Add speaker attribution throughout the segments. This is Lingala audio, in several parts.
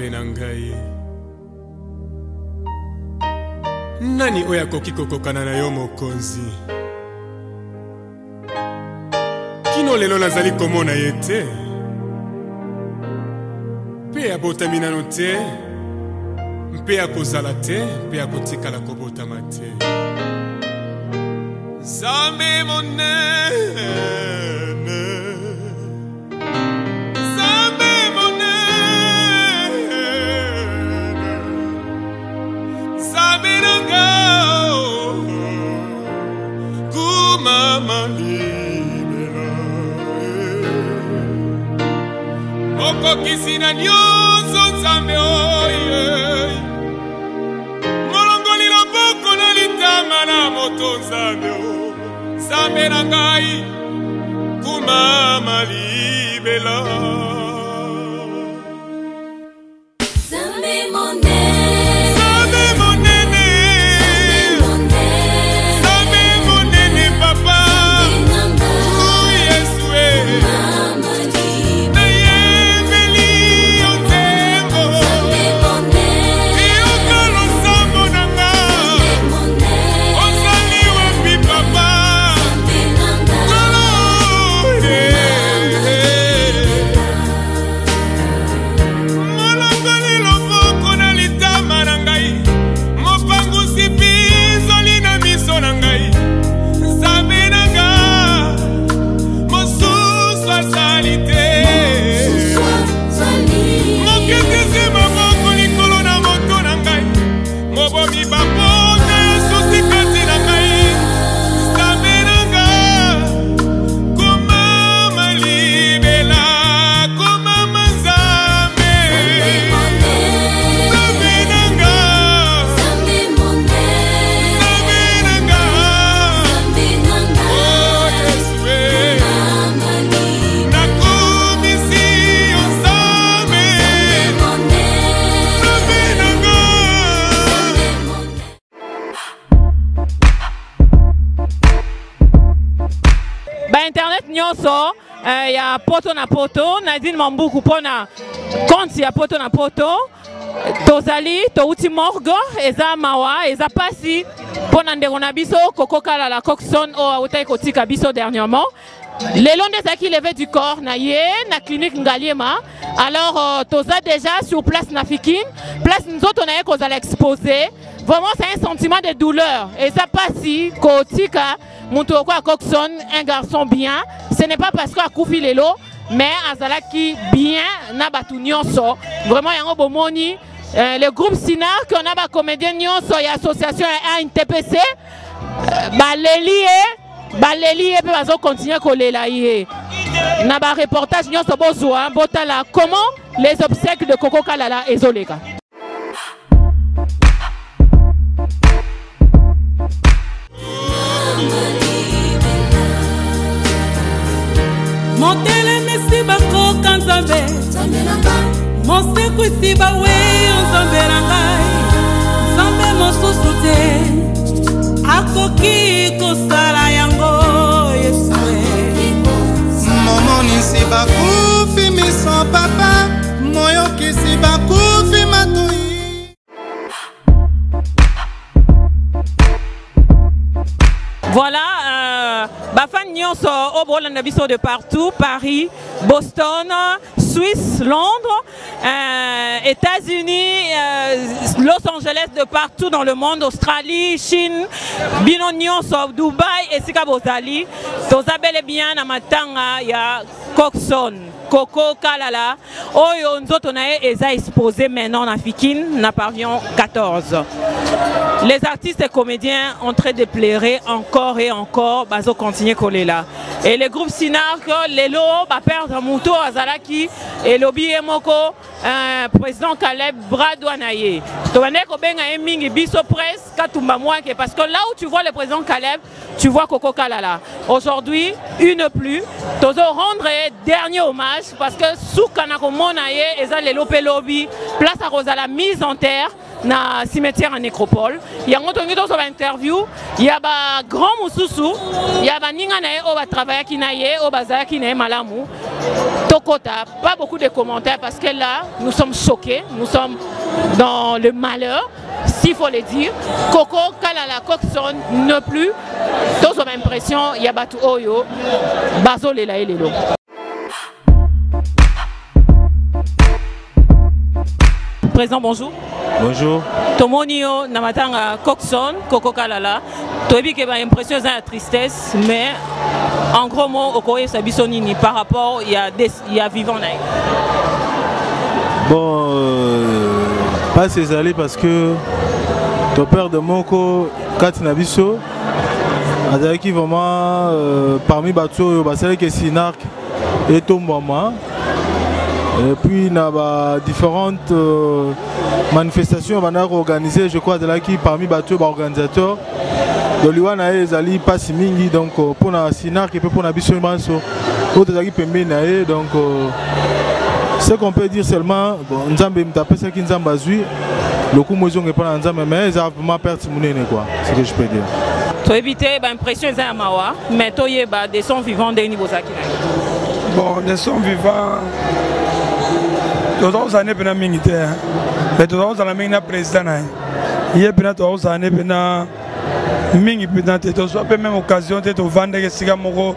Speaker 1: mobale na ngai. Nani oyo akoki kokokana na yo mokonzi? Kino lelo nazali komona ye te. Mpe abotami nano te. Mpe akozala te. Mpe akotikala kobotama te. Nzambe monene, Nzambe monene, Nzambe nanga kumama libela. Okokisi na nyonso Nzambe oye, molongoli loboko na litama na moto Nzambe oye. Nzambe na ngai kumama libela.
Speaker 2: Nzambe monene,
Speaker 1: Nzambe monene, Nzambe monene papa. Oh Yesu na yembeli yo nzembo. Eyokalo nsambo na nga. Ozali wapi papa?
Speaker 3: Internet nyonso ya poto na poto Nadine Mambuku pona compte ya poto na poto tozali touti morgue eza mawa eza pasi pona ndeko na biso kokokala la Coxon o autai kotika biso dernièrement lelo ndezaki levé du corps na ye na clinique Ngaliema. Alors toza déjà sur place na Fikine place nzoto na ye kozala exposé. Vraiment c'est un sentiment de douleur et ça passe si kotika Moutoko à Coxon, un garçon bien, ce n'est pas parce qu'à Koufi Lelo, mais Azalaki bien, Nabatu Nyonso. Vraiment, il y a un bon moni. Le groupe Sinar, qu'on a des comédiens Nyonso, il y a l'association ANTPC, Balélie, et puis on va continuer à coller là. Naba reportage Nyonso Bozoa, Botala, comment les obsèques de Coco Kalala et Zoleka.
Speaker 4: Motele mesi bako kanzambe Monse kusi bawe Nzambe nangai Nzambe mosusu te Akoki kosala yango Yesue
Speaker 5: Momonisi bakufi miso papa Moyokisi bakufi matui.
Speaker 3: Voilà, Bafan Nyonso au Bolanda Bisso de partout, Paris, Boston, Suisse, Londres, États-Unis, Los Angeles, de partout dans le monde, Australie, Chine, Bino Nyonso, Dubaï et Sika Bozali. Toza bel et bien na matanga ya Coxon. Coco Kalala, Oyo Nzoto nae eza exposé maintenant na Fikine, na pavillon 14. Les artistes et comédiens ont très déplairé encore et encore, bazo continuer coller là. Et le groupe Sinar, Lelo, va perdre Mouto Azalaki et Lobby Emoko, président Caleb Bradouanaye. Tobaneko benga emingi biso presse katumba mwake parce que là où tu vois le président Caleb, tu vois Coco Kalala. Aujourd'hui, une plus, tozo rendre dernier hommage parce que sous Kanako Monaye eza Lelo Pelobi, place à Rosa la mise en terre. na cimetière en nécropole. Il y a une interview, il y a un grand moussoussou, il y a un ninganae au travail qui naie, au bazar qui naie malamou. Tokota, pas beaucoup de commentaires parce que là, nous sommes choqués, nous sommes dans le malheur, s'il faut le dire. Coco, Kalala, Coxon, ne plus. Tous ont l'impression, il y a Batu Oyo, Bazo Lela et Lelo. Président, bonjour.
Speaker 6: Bonjour.
Speaker 3: Tomonio Namatanga Coxon, Coco Kalala. Tobi que ba impression la tristesse, mais en gros mot Okoye Sabisonini par rapport il y a vivant naï.
Speaker 6: Bon, pas ces allées parce que ton père de Moko Katina Bisso a dit qu'il vraiment parmi Bateau, c'est que Sinark et ton maman. Et puis il y a différentes manifestations organisées, je crois, de là qui parmi Bateau organisateurs. De l'Iwana et Zali pas si mingi donc pour la Sinark et pour la Bisso Manso, autres Zali Pembe donc ce qu'on peut dire seulement, bon, Nzambe m'tape ce qui Nzambe azui, le coup moi je pas Nzambe mais ils ont vraiment perdu mon nez quoi, c'est ce que je peux dire.
Speaker 3: Tu éviter l'impression de Mawa, mais tu as des sons vivants des niveaux Zakina.
Speaker 7: Bon, des sons vivants. Tous les années pendant militaire, mais tous les années pendant président, il y a pendant tous les années pendant mingi pendant tous les même occasion de vendre des cigares moko,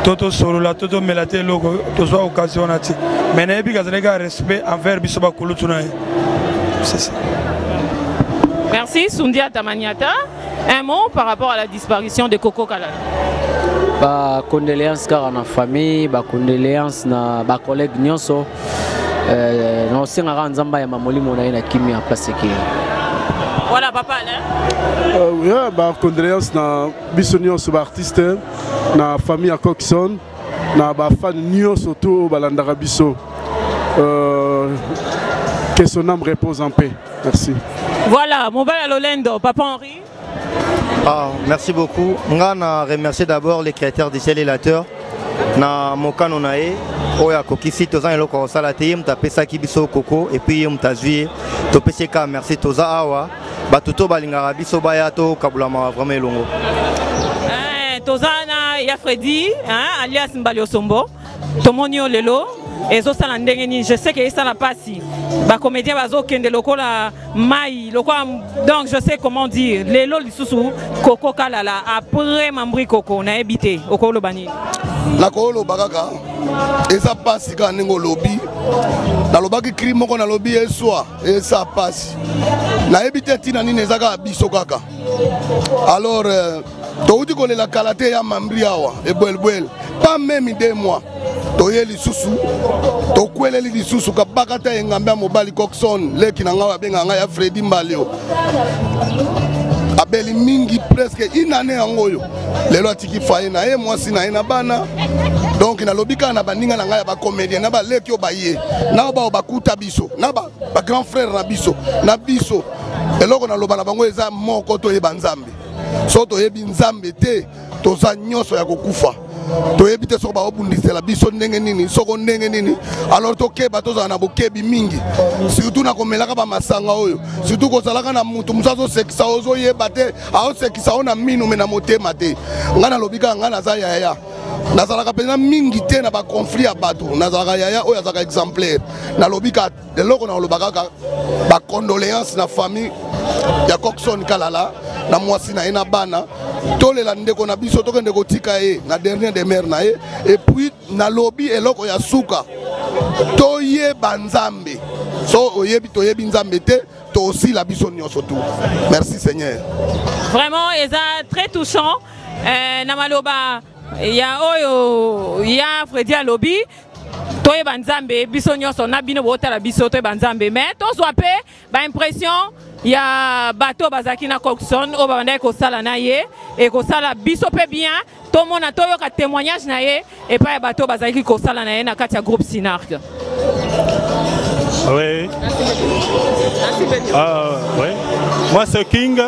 Speaker 7: tout solo là, tout melaté logo, tous les occasions là. Mais n'ayez pas de respect envers Bisoba Kouloutouna. C'est ça.
Speaker 3: Merci Sundia Tamaniata. Un mot par rapport à la disparition de Coco Kalala.
Speaker 8: Ba condoléances car na famille, ba condoléances na ba collègue nyonso. Non c'est un Nzamba ya mamoli mona ina kimi en place qui.
Speaker 3: Voilà papa là.
Speaker 9: Oui, ba condoléances na biso nyonso ba artiste na famille à Coxon, na ba fan nyonso to balandaka biso. Que son âme repose en paix. Merci.
Speaker 3: Voilà, mon bel Lolendo, Papa Henri.
Speaker 10: Ah, merci beaucoup. Je remercie d'abord les créateurs du ciel et la terre. Na mokano nae oya kokisi toza eloko salate mtapesa kibiso koko et puis mtazui topeseka merci toza awa batuto balingara biso baya to kabulama vraiment elongo.
Speaker 3: Toza na ya Freddy alias Mbalio Sombo tomonio lelo ezo sala ndengeni je sais que ça n'a pas si ba comédien bazo kende lokola mai lokola donc je sais comment dire lelo lisusu Coco Kalala après mambri Coco na ebité okolo bani
Speaker 11: la kolo bakaka eza pasi ka ningo lobby na lobaki crime moko na lobby eswa eza pasi na ebité tina nini ezaka biso kaka alors touti kolela kalate ya mambri awa ebwelbwel pas même 2 mois toye lisusu tokweleli lisusu kabaka ta engambe ya mobali Coxon leki na nga abenga nga ya Freddy Mbalio abeli mingi presque une année yangoyo lelo atiki faye na ye mwasi na ye na bana donc na lobika na baninga na nga ya ba comédien na ba leki o baye na ba bakuta biso na ba grand frère na biso eloko na loba na bango eza moko to ye banzambe so to ye binzambe te toza nyonso ya kokufa to ebite so ba obundisela biso ndenge nini soko ndenge nini alors to keba toza na bokebi mingi surtout na komelaka ba masanga oyo surtout ko salaka na mutu musazo sekisa ozo yeba te ao sekisa ona minu mena motema te ngana lobika ngana za yaya nazalaka pena mingi te na ba conflit ya bato nazalaka yaya oyo azaka exemplaire na lobika eloko na lobaka ba condoléances na famille ya Coxon Kalala na mwasi na ena bana tolela ndeko na biso tokende kotika ye na dernier de mer na ye et puis na lobby eloko ya suka toye banzambe so oyebi toyebi nzambe te to aussi la biso nyonso tout. Merci Seigneur.
Speaker 3: Vraiment eza très touchant na maloba ya oyo ya Freddy alobi toye banzambe biso nyonso na bino botala biso toye banzambe mais to soit pe ba impression ya bato bazaki na Coxon o babanda ko sala na ye et ko sala biso pe bien to mona to yo ka témoignage na ye et pas bato bazaki ko sala na ye na kati ya groupe Sinark.
Speaker 6: Oui. Oui. Moi c'est King,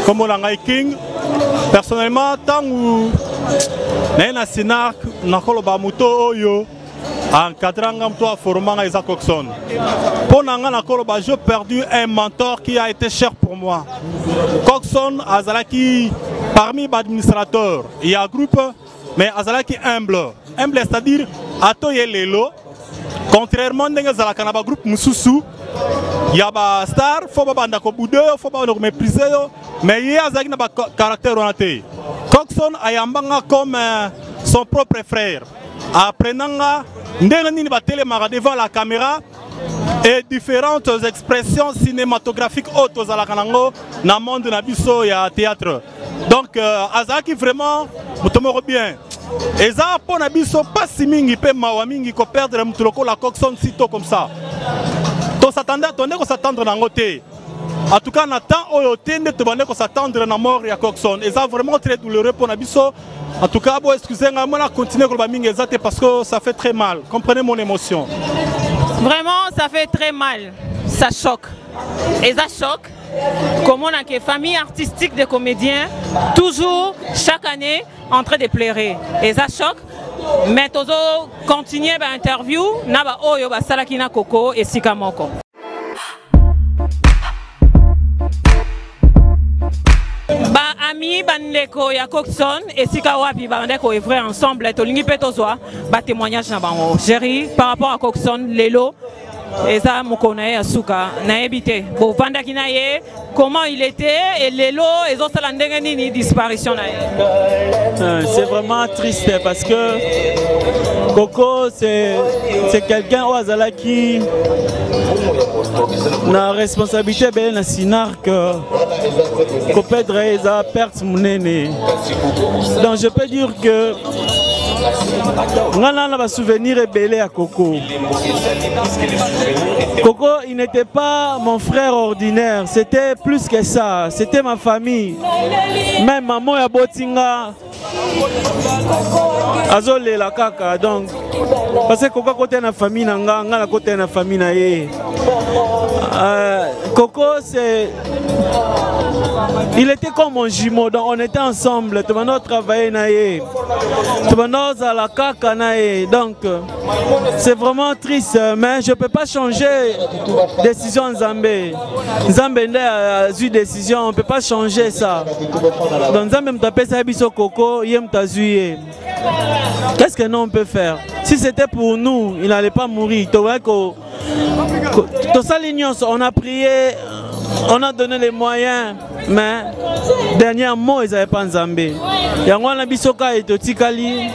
Speaker 6: comme on l'a King. Personnellement, tant que na Sinark na koloba muto oyo
Speaker 12: encadrant toi formant Isaac Coxon. Pour Nanga j'ai perdu un mentor qui a été cher pour moi. Coxon Azalaki parmi les administrateurs, il y a un groupe, mais Azalaki humble. Humble, c'est-à-dire Atoye Lelo. Contrairement à un groupe Moussoussou, il y a des stars, il faut pas mépriser, mais il y a un caractère honnête. Coxon a comme son propre frère. Apprenant devant la caméra et différentes expressions cinématographiques autres dans le monde de la théâtre. Donc, Azaki vraiment, je bien. Et ça, pour Nabiso, pas si mingi, pas mawamingi, qu'on perdre la Coxon sitôt comme ça. On s'attendre dans côté. En tout cas, on attend qu'on s'attendre dans la mort de Coxon. Et ça, vraiment très douloureux pour Nabiso. En tout cas, excusez-moi, on va continuer parce que ça fait très mal. Comprenez mon émotion.
Speaker 3: Vraiment, ça fait très mal. Ça choque. Et ça choque. Comme on a une famille artistique de comédiens, toujours, chaque année, en train de pleurer. Et ça choque. Mais toujours continuer l'interview, naba oyo ba salakina Coco et Sikamoko. Ba ami bandeko ya Coxon et Sikawapi bandeko œuvrer ensemble tolingi petozwa ba témoignage na bango. Jerry par rapport à Coxon lelo et ça mokona ya suka na ebité. Bon vandaki na ye comment il était et lelo et zo sala ndenge nini disparition na ye.
Speaker 13: C'est vraiment triste parce que Coco c'est quelqu'un au Azala qui na responsabilité ben na Sinark ko perdre eza perte munene. Donc je peux dire que on a un souvenir ébélé à Coco. Coco, il n'était pas mon frère ordinaire, c'était plus que ça, c'était ma famille. Même maman et Botinga, Azole la kaka. Donc, parce que Coco côté na famille nanga, na côté na famille na ye. Coco, c'est, il était comme mon jumeau, donc on était ensemble. Tout le monde travaillait na ye. Tout le monde à la kaka na ye. Donc, c'est vraiment triste, mais je peux pas changer décision Nzambé. Nzambé a eu décision, on peut pas changer ça. Donc Nzambé m'tapé ça biso Coco, yem tazuye. Qu'est-ce que nous on peut faire? Si c'était pour nous, il n'allait pas mourir. On a prié, on a donné les moyens, mais dernièrement ils n'avaient pas Nzambé. Yango na bisoka et totikali,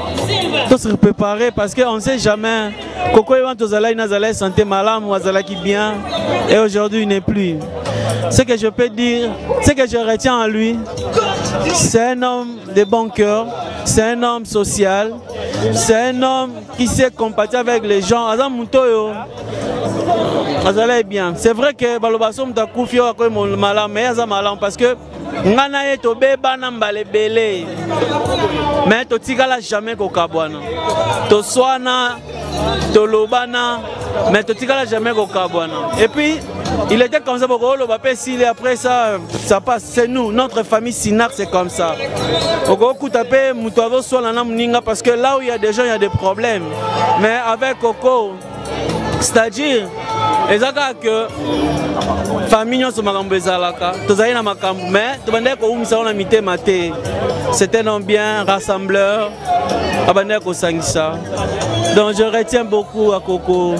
Speaker 13: tous se préparer parce qu'on ne sait jamais. Coco Zala santé malade, Zala qui bien, et aujourd'hui il n'est plus. Ce que je peux dire, ce que je retiens en lui, c'est un homme de bon cœur, c'est un homme social, c'est un homme qui sait compatir avec les gens. Azam Mutoyo, Azala est bien. C'est vrai que Balobasom Takufio a quand même malade, mais Azam malade parce que Ngana est tobe banambale belé, mais totikala jamais kokabwana. Toswana, tolobana, mais totikala jamais kokabwana. Et puis il était comme ça pour le bapé s'il est après ça, ça passe. C'est nous, notre famille Sinak, c'est comme ça. Parce que là où il y a des gens, il y a des problèmes. Mais avec Coco, c'est-à-dire, que famille mais c'était un homme bien rassembleur. Donc je retiens beaucoup à Coco.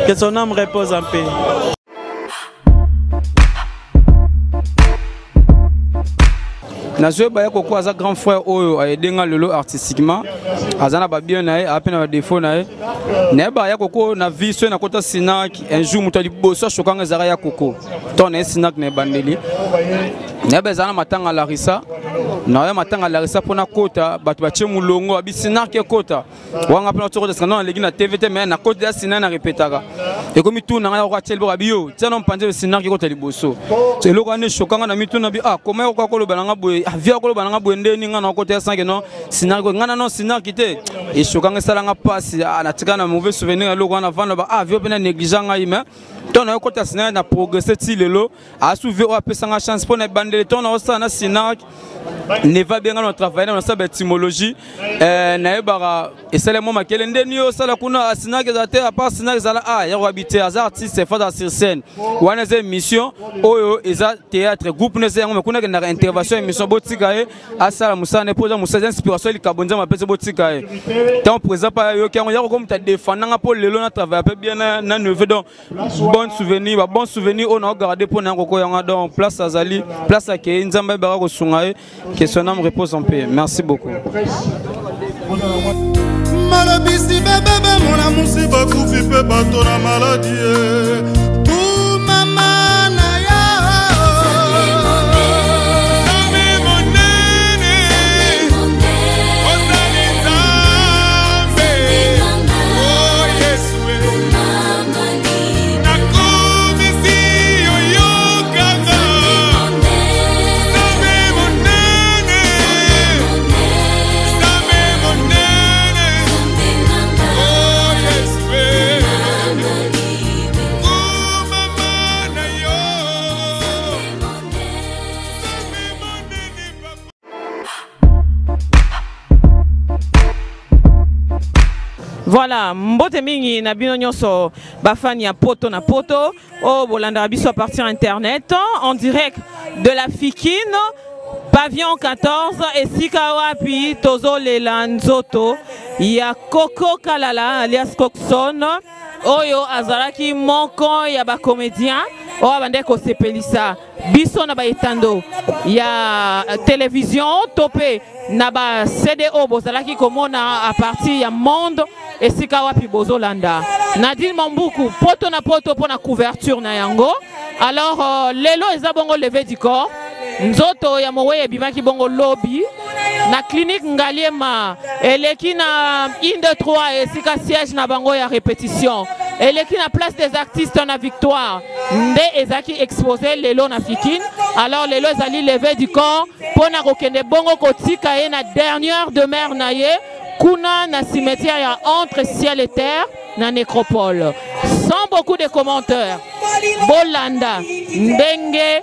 Speaker 13: Que son âme repose en paix.
Speaker 14: Nazwe baya Coco aza grand frère oyo aidé nga lelo artistiquement azana ba bien nae apena ba défaut nae ne baya Coco na vie so na kota Sinak un jour mutali boso chokanga zara ya Coco ton Sinak ne bandeli ne bezana matanga Larissa na ya matanga Larissa pona kota batu bache mulongo abi Sinak kota wanga pena toko de skandal na legi na TVT mais na kota ya Sinak na répétaka et comme tout na ya kwa tshelo babio tsana mpanje Sinak kota liboso c'est loko ne chokanga na mitu na bi ah comment ko ko lo balanga boye via ko bananga bwende ninga na côté 5 non Sinak ngana non Sinak kité et chokanga salanga passe anatika na mauvais souvenir loko na vanda ba ah vio pena négligent nga yima ton na kota Sinac na progresser ti lelo a soulever o apesa nga chance pour na bandele ton na ça na Sinac ne va bien dans travailler dans sa étymologie na ebara et c'est le moment makele ndeni yo sala kuna Sinac ezate à part Sinac ezala ya habiter az artiste fa sur scène wana ze mission oyo eza théâtre groupe ne zengo kuna na intervention émission botika e asala musane pour musaza inspiration likabonza mapese botika e tant présent pa yo kango ya comme ta défendanga pour lelo na travailler peu bien na neveu donc bon souvenir on a gardé pour na koko yanga donc place azali place à ke nzamba ba ko sunga e que son âme repose en paix. Merci beaucoup.
Speaker 5: Malabisi bébé mon amour si bakou fi pe bato na maladie. Pour maman na ya. Sami monene. Osani zambe. Oh Yesue. Nakomi si yo kaza.
Speaker 3: Voilà, mbote mingi na bino nyonso bafani ya poto na poto o bolanda biso à partir internet en direct de la Fikine pavillon 14 et sika wapi tozo lela nzoto ya Coco Kalala alias Coxon oyo azalaki moko ya ba comédien o abande ko sepelisa biso na ba etando ya télévision topé na ba CDO bozalaki komona à partir ya monde et sika wapi bozolanda Nadine Mambuku poto na poto pour la couverture na yango alors lelo eza bongo levé du corps nzoto ya mowe bimaki bongo lobby na clinique Ngaliema eleki na inde 3 et sika siège na bango ya répétition eleki na place des artistes na victoire nde ezaki exposé lelo na Fikine alors lelo ezali levé du corps pona kokende bongo kotika ye na dernière demeure na ye kuna na cimetière ya entre ciel et terre na nécropole sans beaucoup de commentaires bolanda ndenge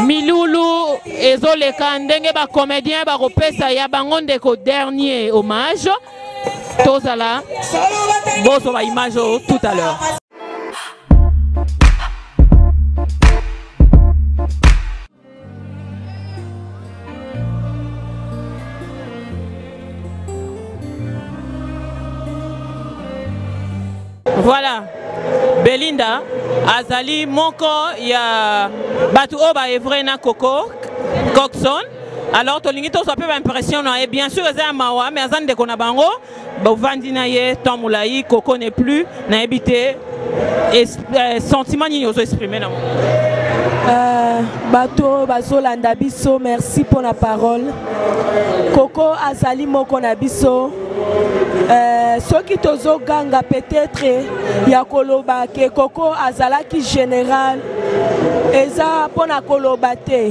Speaker 3: milulu ezoleka ndenge ba comédien ba kopesa ya bango ndeko dernier hommage tozala bozo ba image tout à l'heure. Voilà, Belinda, Azali, Moko, il y a Batu Oba et Vrena Coco, Coxon. Alors, Tolingito, ça peut impressionner. Et bien sûr, il y a Mawa, mais Azan de Konabango, Vandinaye, Tomoulaï, Coco n'est plus, n'a habité, et sentiment n'y ose exprimer.
Speaker 15: Bato, Bazolanda Biso, merci pour la parole. Coco, Azali, Moko Nabiso. Ce qui tozo ganga peut-être ya koloba ke Coco azalaki général eza pona koloba te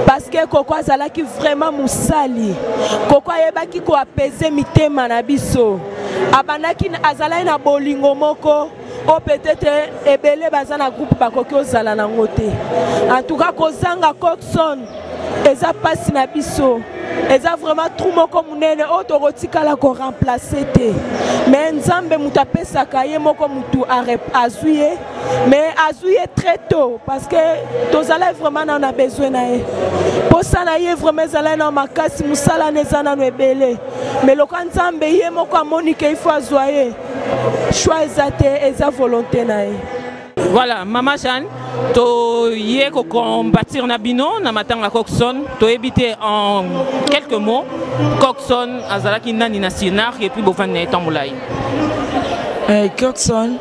Speaker 15: parce que Coco azalaki vraiment musali Coco ayebaki ko apaiser mitema na biso abanaki azalaki na bolingo moko o peut-être ebele bazana groupe bakoki ozala nango te en tout cas kozanga Coxon eza pasi na biso eza vraiment trou moko munene o tokotikala ko remplacer te mais nzambe mutu apesaka ye moko mutu azuye mais azuye très tôt parce que tozala vraiment na besoin na ye posa na ye vraiment ezala na makasi musala neza nano ebele mais loka nzambe ye moko amoni ke il faut azwa ye choix eza te eza volonté na ye.
Speaker 3: Voilà, Maman Jeanne, to yé ko combattre na bino na matanga Coxon, to éviter en quelques mots Coxon azalaki nani na Sinac et puis bofane Tamboulaye.
Speaker 16: Coxon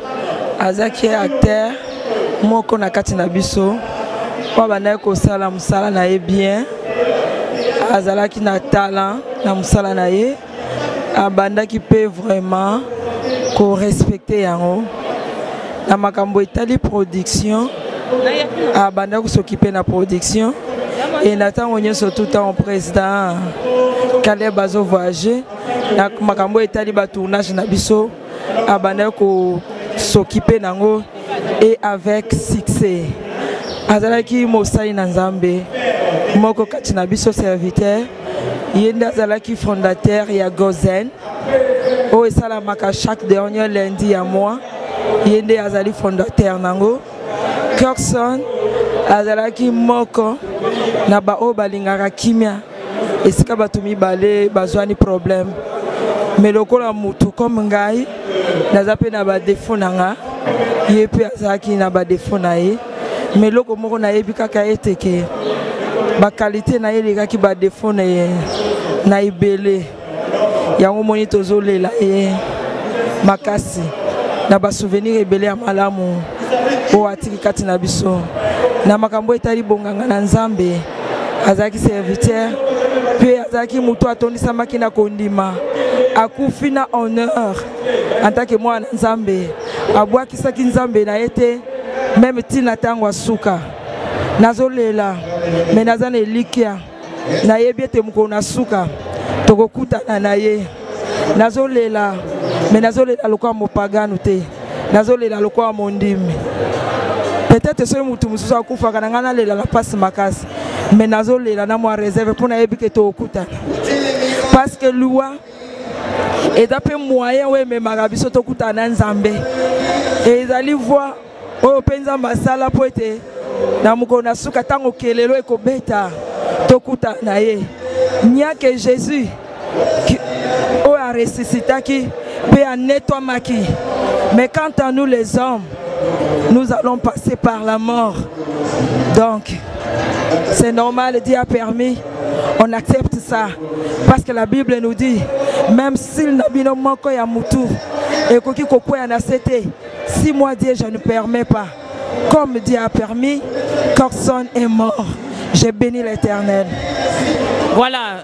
Speaker 16: azaki acteur moko na kati na biso kwa bana ko sala musala na ye bien azalaki na talent na musala na ye abandaki pe vraiment ko respecter yango. Na makambo etali production abanda ko s'occuper na production et natango nyonso tout temps président Caleb bazo voyager na makambo etali ba tournage na biso abanda ko s'occuper nango et avec succès. Azalaki Mosai Nanzambe, Moko Kachinabiso serviteur, Yenda Azalaki fondateur ya Gozen, O Salamaka chaque dernier lundi à moi, Yende Azali fondateur Nango, Kirkson, Azalaki Moko, Naba O Balingara Kimia, Esika Batumi Bale, Bazwani problème. Mais le col mutu comme ngai nazape na ba défaut nanga yepe azaki na ba défaut nae mais loko moko na yebi kaka eteke ba qualité na yelega ki ba défaut na ibele yango moni tozolela makasi na ba souvenir ebele ya malamu o atiki kati na biso na makambo etali bonganga na Nzambe azaki serviteur puis azaki mutu atondisa makina kondima akufi na honneur en tant que moi Nzambe abwaki saki Nzambe na été même tina tango asuka nazolela mais nazana elikia na yebiete mko na suka tokokuta na ye nazolela mais nazolela lokwa mopagano te nazolela lokwa mondimi peut-être seul mutu mususu akufa kana ngana lela la passe makasi mais nazolela na moi réserve pour na yebike tokokuta parce que loi et d'après moyen ouais mais marabiso tokuta na Nzambe et ils allaient voir au penza masala poete na mukona suka tango kelelo ekobeta tokuta na ye nya que Jésus qui a ressuscité qui peut en nettoyer mais quant à nous les hommes nous allons passer par la mort donc c'est normal, Dieu a permis, on accepte ça. Parce que la Bible nous dit, même s'il n'a pas manqué à Moutou, et qu'il y a 6 mois Dieu, je ne permets pas. Comme Dieu a permis, Corson est mort. J'ai béni l'Éternel.
Speaker 3: Voilà.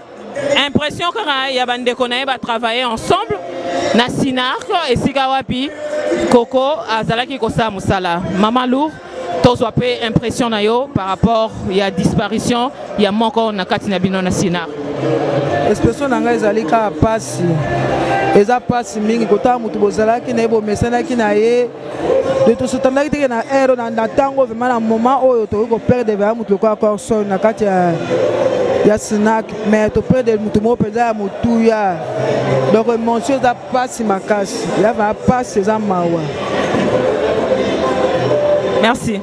Speaker 3: Impression que Yabande Konae va travailler ensemble. Na Sinark et Sigawapi, Koko, Azalaki Kosa Moussala. Maman Lourd. Tous ont impression par rapport à la disparition, il y a encore na katina bino na Sinar.
Speaker 16: Expression nanga ezalika pasi. Eza pasi mingi kota mutu bozalaki na ebo mesana ki na ye. De tout ce temps là qui na ero na tango vraiment na moment oyo to ko perdre vers mutu ko encore son na kati ya Sinar mais to perdre mutu mo perdre mutu ya. Donc monsieur za pasi makasi. Ya va pasi za mawa.
Speaker 3: Merci.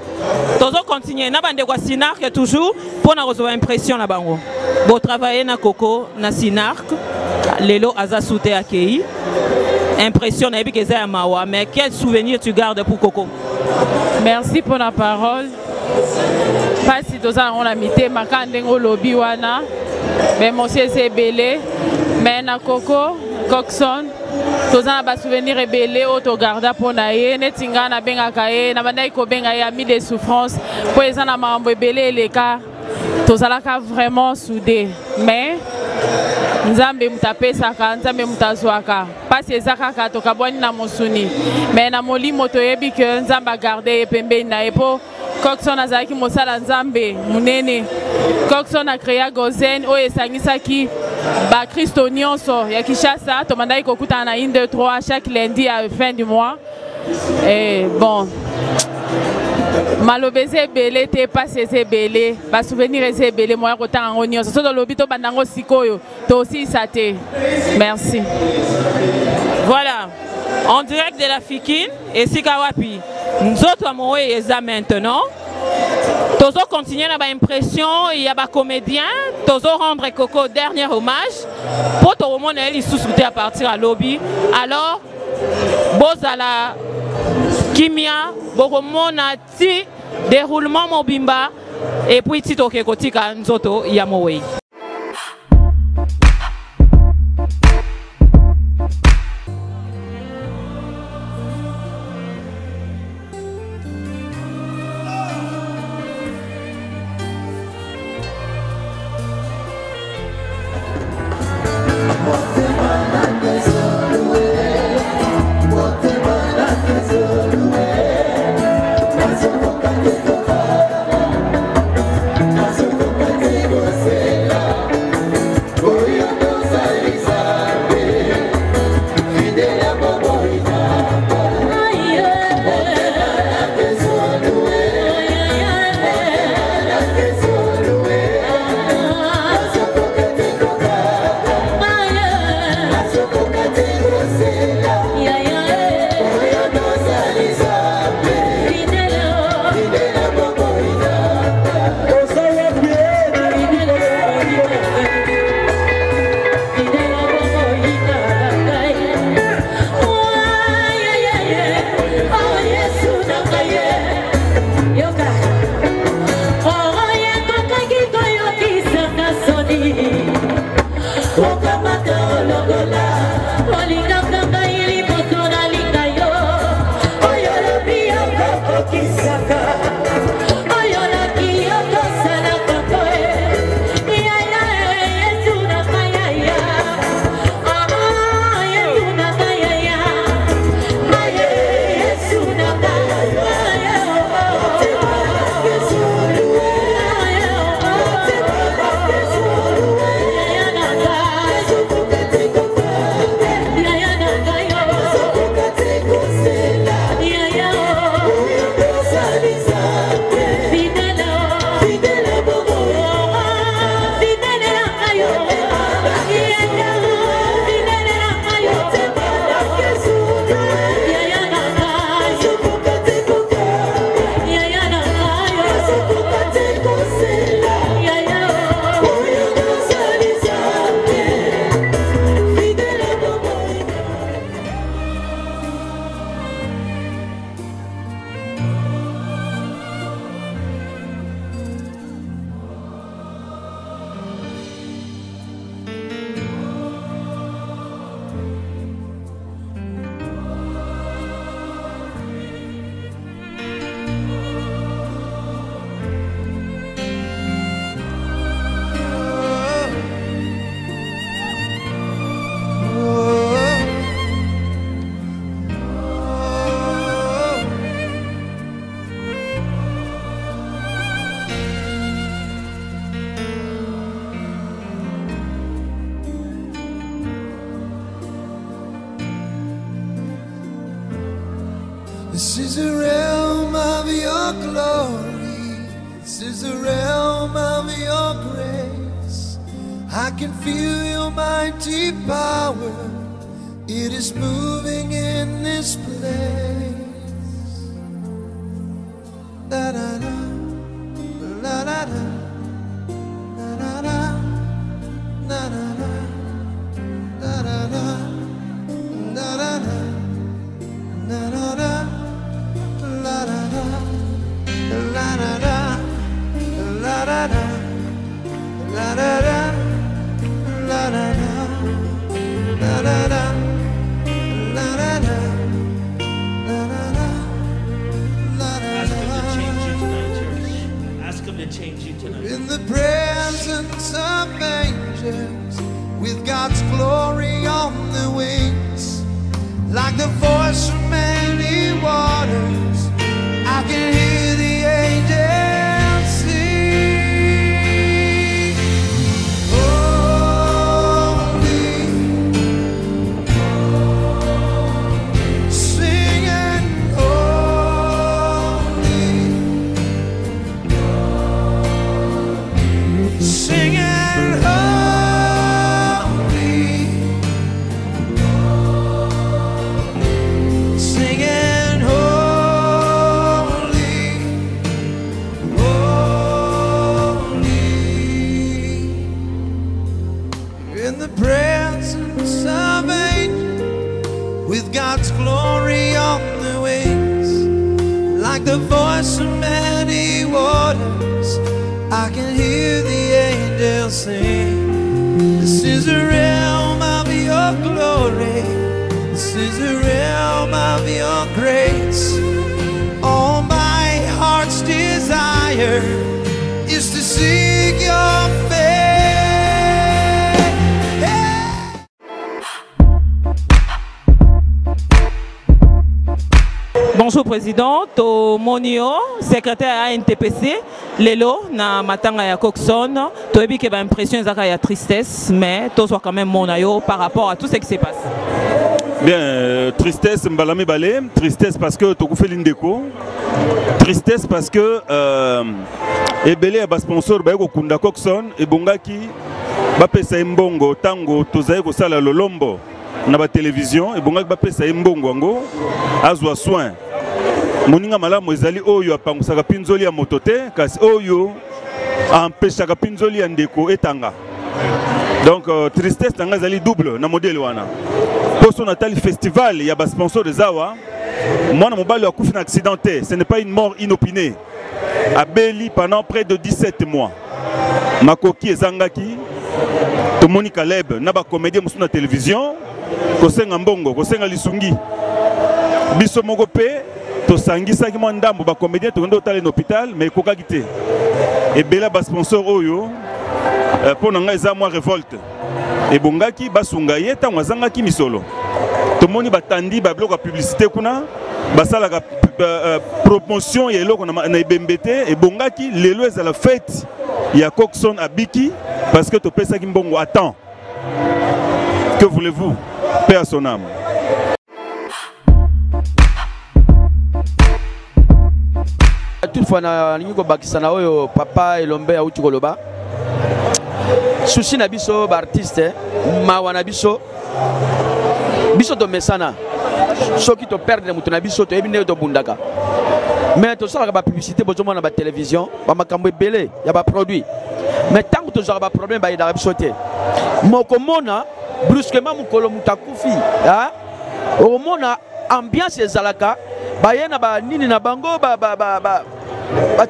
Speaker 3: Toujours continuer. Na bande kwa Sinark toujours pour na recevoir impression na bango. Bo travailler na Koko na Sinark. Lelo aza soute akei. Impression na ebike za mawa. Mais quel souvenir tu gardes pour Koko?
Speaker 17: Merci pour la parole. Pas si toza on a mité makandengo lobby wana. Mais monsieur c'est belé. Mais na Koko Coxon tozana ba souvenir rebelle auto garda pour naie netinga na benga kae na bandai ko benga ya mi de souffrance pour ezana mambo ebele les cas tozala ka vraiment soudé mais Nzambe mutapesaka Nzambe mutazwaka pasi ezaka ka to kabwani na mosuni mais na molimo to yebi que Nzamba garder pembe na epo Coxon azaki mosala Nzambe munene Coxon a créé Gozen o esangisaki ba Christo nyonso ya Kishasa tomandai kokuta na 1 2 3 chaque lundi à fin du mois et bon malobeze belé te passé belé ba souvenir c'est belé moi kotanga ngonyo so do lobito bandango sikoyo to aussi saté merci.
Speaker 3: Voilà, en direct de la Fikine et Sikawapi nzoto amoe eza maintenant. Tozo continuer na ba impression, il y a ba comédien, tozo rendre Koko dernier hommage pour tout le monde elle sous-souté à partir à lobby. Alors bozala kimia bokomona ti déroulement mobimba et puis ti toke kotika nzoto ya mowe.
Speaker 2: Say
Speaker 18: This is the realm of your glory. This is the realm of your grace. I can feel your mighty power. It is moving in this place. Da da da, la da da, da da da, da da da, da da da, da da da, da da da, la da da, la da da, la da da, la da da, la da da, la da da. In the presence of angels, with God's glory on the wings, like the voice from many waters, I can hear the angels sing. Holy, singing holy, singing holy, singing holy, holy. In the presence of angels, with God's glory on the wings, like the voice of many waters, I can hear the angels sing. This is the realm of your glory. This is the realm of your grace. All my heart's desire is to seek your face.
Speaker 3: Bonjour Président, to Monio, secrétaire à NTPC, Lelo, na matanga ya Coxon, to ebi ke ba impression zaka ya tristesse, mais to soit quand même monayo par rapport à tout ce qui se passe.
Speaker 19: Bien, tristesse mbalame balé, tristesse parce que to fait l'indéco, tristesse parce que ebele ba sponsor ba ko kunda Coxon e bongaki ba pesa mbongo tango tozaye ko sala lolombo na ba télévision e bongaki ba pesa mbongo ngo azwa soin. Moninga malamu ezali oyo apangusaka pinzoli ya moto te kasi oyo empêchaka pinzoli ya ndeko etanga. Donc tristesse tanga ezali double na modèle wana. Poso natali festival ya ba sponsor de Zawa. Mwana mobali akufi na accidenté, ce n'est pas une mort inopinée. Abeli pendant près de 17 mois. Makoki ezangaki tomoni Caleb na ba comédien musu na télévision kosenga mbongo, kosenga lisungi. Biso moko pe to sangisa ki mwa ndambo ba comédien to ndo tala na hôpital mais kokaki te. Et bela ba sponsor oyo pour nanga eza mwa révolte. Et bongaki basunga ye tango azangaki misolo. Tomoni batandi ba bloc publicité kuna basala ka promotion ya eloko na ibembete et bongaki lelo eza la fête ya Coxon abiki parce que to pesa ki mbongo attend. Que voulez-vous? Paix à son âme.
Speaker 14: Toutefois na lingo bakisana oyo papa Elombe ya uti koloba sushi na biso ba artiste mawa na biso biso to mesana soki to perdre mutu na biso to ebine to bundaka mais to sala ba publicité bozomo na ba télévision ba makambo ebele ya ba produit mais tant to sala ba problème ba ida biso te mokomona brusquement mukolo mutakufi ha omona ambiance ezalaka bayena ba nini na bango ba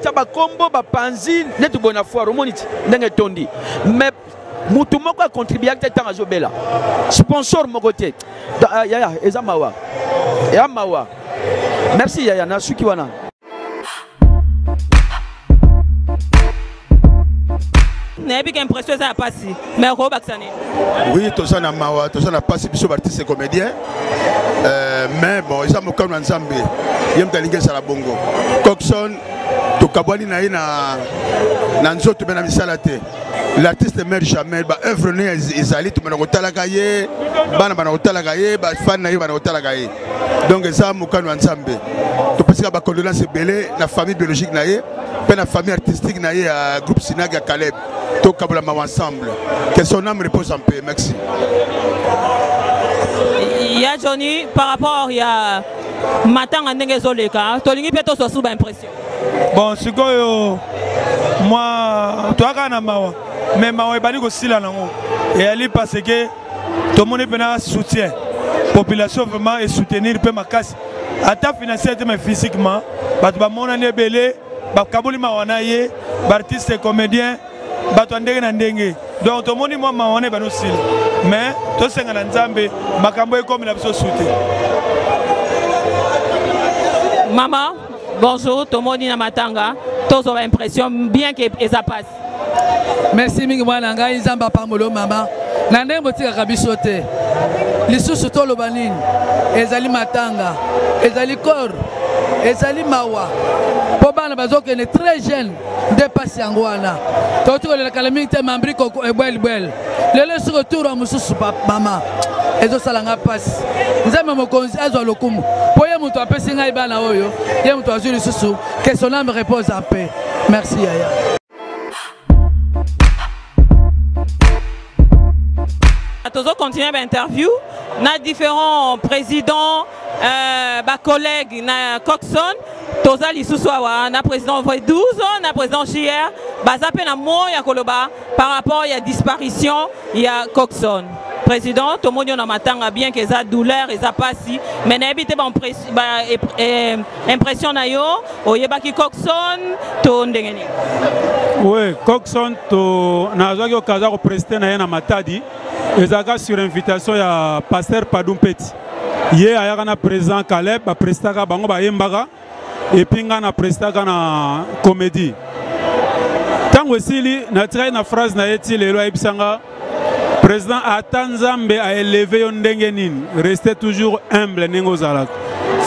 Speaker 14: taba kombo ba panzi netu bona foire omoniti ndenge tondi mais mutu moko a contribué à tanga zobela sponsor moko te yaya eza mawa ya mawa merci yaya na suki wana
Speaker 3: N'ayez qu'une impression ça a passé mais ko baksani
Speaker 11: oui to ça na mawa to ça na passé biso artiste comédien mais bon ils ont comme ensemble yem talinga sala bongo Coxon to kabwani na ina na nzoto bena misala te
Speaker 20: l'artiste ne meurt jamais. Œuvre ne ezali tout manakotala kaye, bana banakotala kaye, fan na banakotala kaye. Donc ça mukano ensemble. To parce que ba condoléances belé la famille biologique na ye, pe la famille artistique na ye à groupe Sinag à Caleb. To kabula ma ensemble. Que son âme repose en paix. Merci.
Speaker 3: Il y a Johnny par rapport il y a Matanga ndenge zoleka, to lingi pe to so suba impression.
Speaker 7: Bon, sikoyo moi toi kana mawa mais mawa ebali ko sila nango et ali parce que tout le monde est soutien population vraiment et soutenir pe makasi ata financièrement mais physiquement batu ba mona ne belé ba kabuli mawana ye ba artiste comédien batu ndenge na ndenge donc tout le monde moi mawana ba no sila mais to senga na nzambe makambo e comme la biso soutien.
Speaker 3: Maman, bonjour, Tomoni na Matanga. Tous ont l'impression bien que ça passe.
Speaker 21: Merci mingi mwana ngai nzamba pamolo mama. Na ndenge botika kabiso te. Lisusu to lobanini. Ezali Matanga, ezali Kor, ezali Mawa. Po bana bazoke ne très jeune de passer ngwana. To tiko le kala mingi te mambri ko ebwel. Lelo sur retour à mususu mama. Ezo salanga passe. Nzamba mokonzi azwa lokumu. Poye muto apesi ngai bana oyo. Ye muto azuli lisusu que son âme repose en paix. Merci Yaya.
Speaker 3: Toujours continuer l'interview. Na différents présidents, collègues, na Coxon, toza lisusu awa, na président V12, na président JR, bazape na moya koloba par rapport à la disparition, il y a Coxon. Président, tout le monde a matanga bien que ça douleur et ça passe, mais n'habite pas impression na yo, oyebaki Coxon, to ndengeni.
Speaker 12: Oui, Coxon to na zoaki okaza ko prester na matadi. Ezaka sur invitation ya pasteur Padumpeti. Ye ayaka na président Caleb ba prestaka bango ba yembaka et puis nga na prestaka na comédie. Tango esili na trai na phrase na yeti lelo ayebisanga président Atanzambe a élevé yo ndenge nini, restez toujours humble ndenge ozalaka.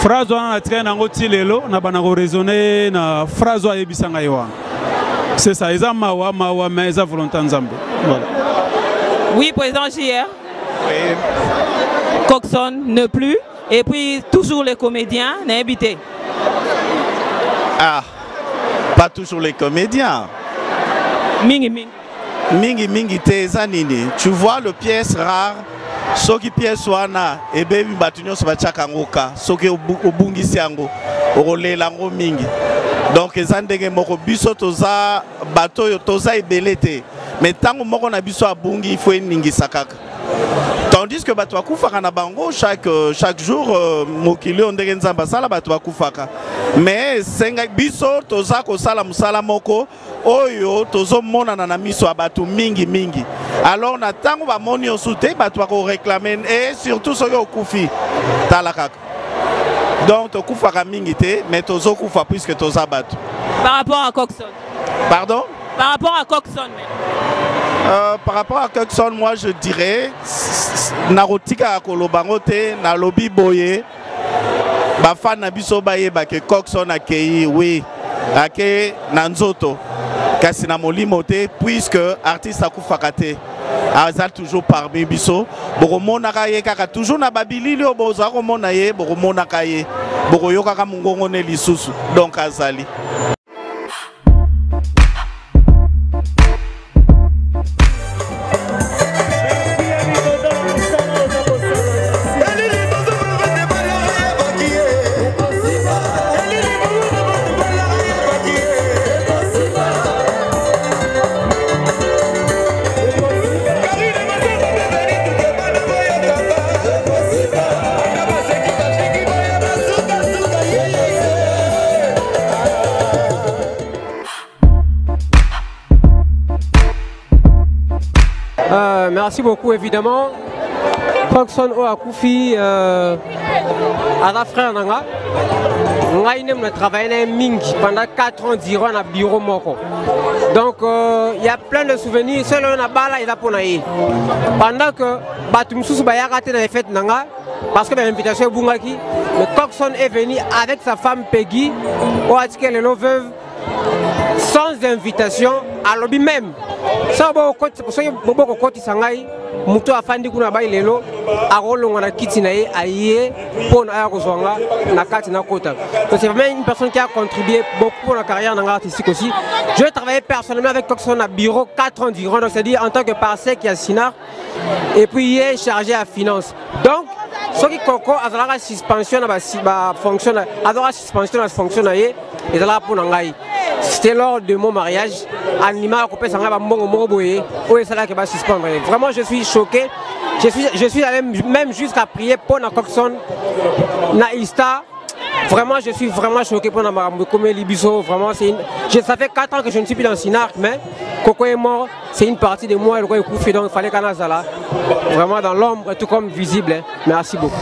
Speaker 12: Phrase wana na trai nango ti lelo na bana ko raisonner na phrase ayebisanga yo. C'est ça, eza mawa mais eza volonté Nzambe. Voilà.
Speaker 3: Oui, président JR. Oui. Coxon ne plus. Et puis toujours les comédiens n'habitent.
Speaker 22: Ah, pas toujours les comédiens.
Speaker 3: Mingi mingi.
Speaker 22: Mingi mingi te zanini. Tu vois le pièce rare. Soki pièce wana et baby batunyo so bachaka ngoka. Soki obungisi yango. Olela ngo mingi. Donc ezandenge moko biso toza bato yo toza ebelete. Mais tant que moko na biso abungi il faut ningisa kaka. Tandis que bato akufaka na bango chaque jour mokili ondenge nzamba sala bato akufaka. Mais senga biso toza ko sala musala moko oyo tozo mona na miso abato mingi mingi. Alors na tango ba moni osute bato ko réclamer et surtout soki okufi tala kaka. Donc tokufaka mingi te mais tozo kufa puisque toza bato.
Speaker 3: Par rapport à Coxon.
Speaker 22: Pardon?
Speaker 3: Par rapport à Coxon.
Speaker 22: Par rapport à Coxon, moi je dirais Narotika Kolobangote, Nalobi Boye, Bafan Nabiso Baye, Bake Coxon Akei, oui, Ake Nanzoto, Kasina Molimote, puisque artiste Akufakate, Azal toujours parmi Biso, Boromona Kaye, Kaka, toujours na Babili, Bozaromona Ye, Boromona Kaye, Boroyoka Mungone Lisusu, donc Azali.
Speaker 23: Merci beaucoup évidemment. Coxon Oakufi à la frère Nanga. On a travaillé mingi pendant 4 ans durant le bureau Moko. Donc il y a plein de souvenirs. Seul on a bala il a pour naï. Pendant que Batumsous Baya raté dans les fêtes Nanga, parce que l'invitation est Bungaki, le Coxon est venu avec sa femme Peggy, au Atike le veuve, sans invitation à lobby même. Ça beaucoup côté sangai muto afandi kuna bai lelo arolonga na kiti na ye aye pour na kozonga na kati na kota. Donc c'est vraiment une personne qui a contribué beaucoup pour la carrière artistique aussi. Je travaillé personnellement avec Coxon à bureau 4 ans durant, donc c'est-à-dire en tant que parsec qui a Sinar et puis il est chargé à finance. Donc ce qui Coco a la suspension na fonction a suspension na fonction na ye et là pour nangai. C'était lors de mon mariage, Anima a sanga ba mbongo moko boye, o esala ke ba suspendre. Vraiment je suis choqué. Je suis allé même jusqu'à prier pour na Coxon na Ista. Vraiment je suis vraiment choqué pour na comme Libiso, vraiment ça fait 4 ans que je ne suis plus dans Sinark, mais Coco est mort, c'est une partie de moi, donc il fallait qu'on Zala. Vraiment dans l'ombre, tout comme visible. Merci beaucoup.